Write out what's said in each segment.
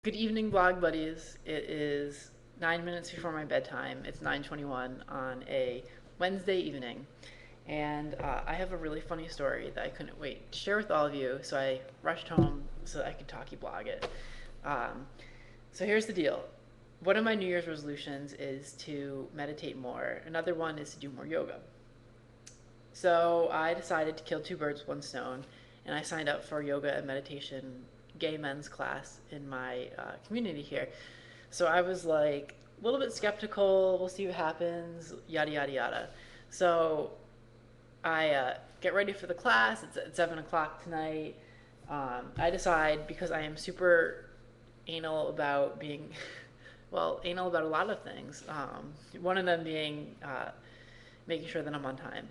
Good evening, blog buddies. It is 9 minutes before my bedtime. It's 9:21 on a Wednesday evening, and I have a really funny story that I couldn't wait to share with all of you. So I rushed home so that I could talkie blog it. Um, so here's the deal. One of my New Year's resolutions is to meditate more. Another one is to do more yoga. So I decided to kill two birds with one stone, and I signed up for yoga and meditation gay men's class in my community here. So I was like a little bit skeptical. We'll see what happens. Yada yada yada. So I get ready for the class. It's at 7 o'clock tonight. I decide because I am super anal about being, well, anal about a lot of things. One of them being making sure that I'm on time,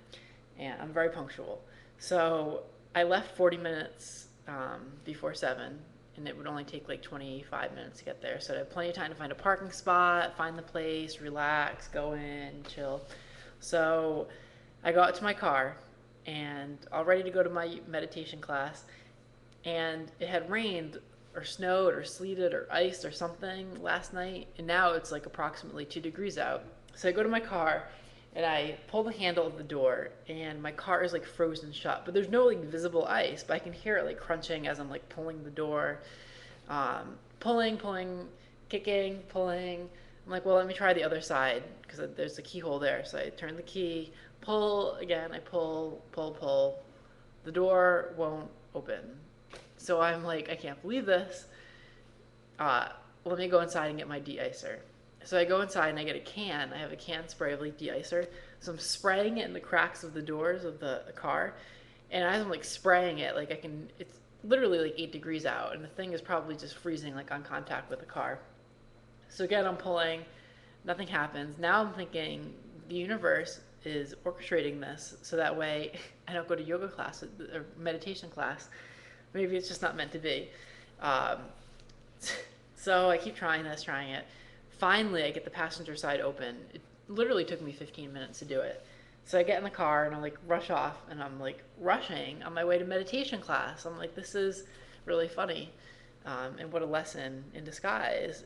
and I'm very punctual. So I left 40 minutes before 7, and it would only take like 25 minutes to get there. So I had plenty of time to find a parking spot, find the place, relax, go in, chill. So I go out to my car and all ready to go to my meditation class, and it had rained or snowed or sleeted or iced or something last night, and now it's like approximately 2 degrees out. So I go to my car and I pull the handle of the door, and my car is like frozen shut, but there's no like visible ice, but I can hear it like crunching as I'm like pulling the door, pulling, kicking, pulling. I'm like, well, let me try the other side because there's a keyhole there. So I turn the key, pull again, I pull. The door won't open. So I'm like, I can't believe this. Uh, Let me go inside and get my de-icer. So I go inside and I get a can. I have a can spray of like de-icer. So I'm spraying it in the cracks of the doors of the car. And as I'm like spraying it, like it's literally like 8 degrees out. And the thing is probably just freezing like on contact with the car. So again, I'm pulling, nothing happens. Now I'm thinking the universe is orchestrating this so that way I don't go to yoga class or meditation class. Maybe it's just not meant to be. Um, so I keep trying it. Finally, I get the passenger side open. It literally took me 15 minutes to do it. So I get in the car and I'm like rush off, and I'm like rushing on my way to meditation class. I'm like, this is really funny, and what a lesson in disguise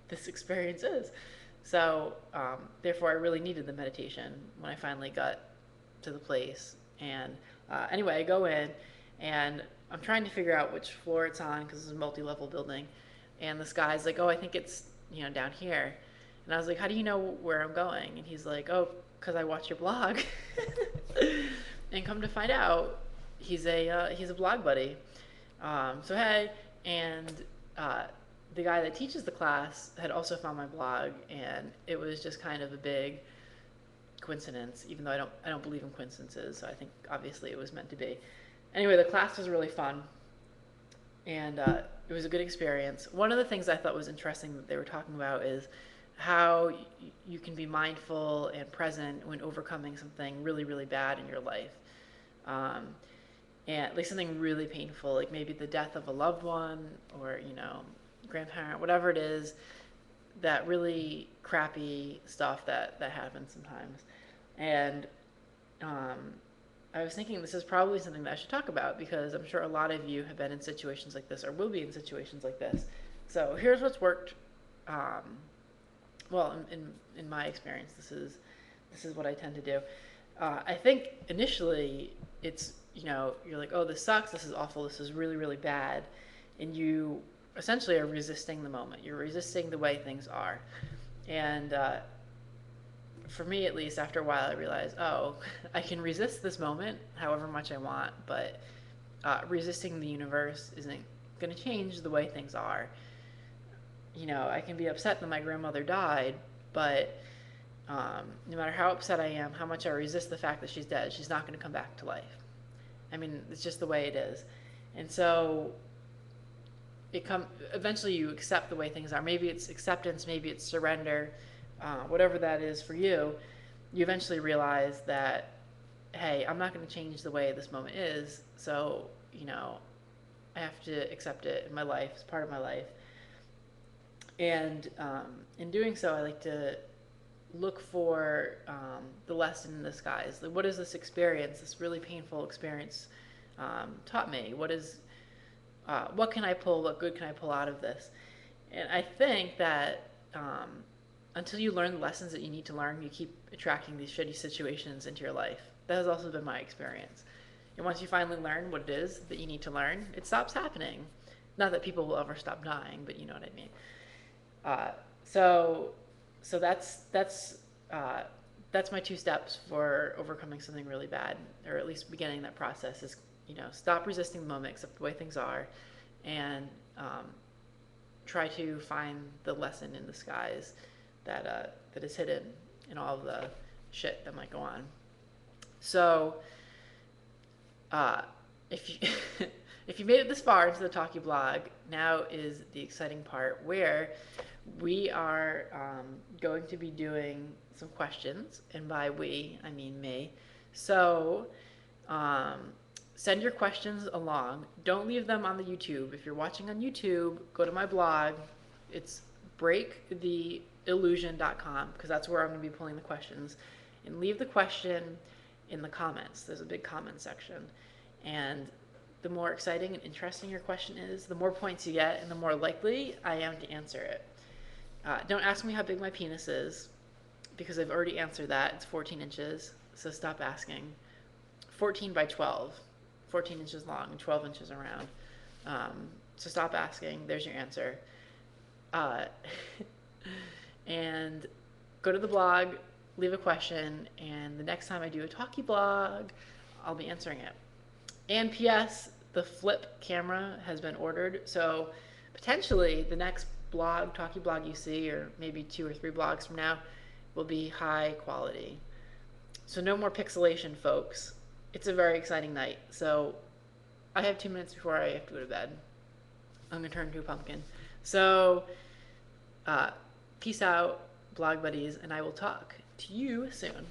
this experience is. So therefore, I really needed the meditation when I finally got to the place. And anyway, I go in and I'm trying to figure out which floor it's on because it's a multi-level building. And this guy's like, oh, I think it's down here. And I was like, how do you know where I'm going? And he's like, oh, because I watch your blog. And come to find out, he's a blog buddy. So hey, and the guy that teaches the class had also found my blog, and it was just kind of a big coincidence. Even though I don't believe in coincidences, so I think obviously it was meant to be. Anyway, the class was really fun, and it was a good experience. One of the things I thought was interesting that they were talking about is how you can be mindful and present when overcoming something really, really bad in your life. Um, and like something really painful, like maybe the death of a loved one or, grandparent, whatever it is, that really crappy stuff that happens sometimes. And I was thinking this is probably something that I should talk about because I'm sure a lot of you have been in situations like this or will be in situations like this. So here's what's worked. Well, in my experience, this is what I tend to do. I think initially it's you're like, oh, this sucks, this is awful, this is really, really bad, and you essentially are resisting the moment. You're resisting the way things are, and for me at least, after a while, I realized, oh, I can resist this moment however much I want, but resisting the universe isn't going to change the way things are. I can be upset that my grandmother died, but no matter how upset I am, how much I resist the fact that she's dead, she's not going to come back to life. I mean, it's just the way it is. And so eventually you accept the way things are. Maybe it's acceptance, maybe it's surrender, whatever that is for you. You eventually realize that, hey, I'm not going to change the way this moment is, so I have to accept it in my life. It's part of my life. And in doing so, I like to look for the lesson in disguise. Like, what is this experience, this really painful experience, taught me? What can I pull? What good can I pull out of this? And I think that until you learn the lessons that you need to learn, you keep attracting these shitty situations into your life. That has also been my experience. And once you finally learn what it is that you need to learn, it stops happening. Not that people will ever stop dying, but you know what I mean. Uh, so, so uh, that's my two steps for overcoming something really bad, or at least beginning that process. Is stop resisting the moment, accept the way things are, and try to find the lesson in disguise that is hidden in all of the shit that might go on. So, uh, if you if you made it this far into the Talkie blog, now is the exciting part where we are going to be doing some questions, and by we I mean me. So, um, send your questions along. Don't leave them on the YouTube. If you're watching on YouTube, go to my blog. It's breaktheillusion.com because that's where I'm going to be pulling the questions. And leave the question in the comments. There's a big comment section. And the more exciting and interesting your question is, the more points you get, and the more likely I am to answer it. Don't ask me how big my penis is because I've already answered that. It's 14 inches, so stop asking. 14 by 12. 14 inches long and 12 inches around. So stop asking. There's your answer. Uh, and go to the blog, leave a question, and the next time I do a Talkie blog, I'll be answering it. And P.S., the flip camera has been ordered, so potentially the next blog, Talkie blog you see, or maybe 2 or 3 blogs from now, will be high quality. So no more pixelation, folks. It's a very exciting night. So I have 2 minutes before I have to go to bed. I'm going to turn into a pumpkin. So peace out, blog buddies, and I will talk to you soon.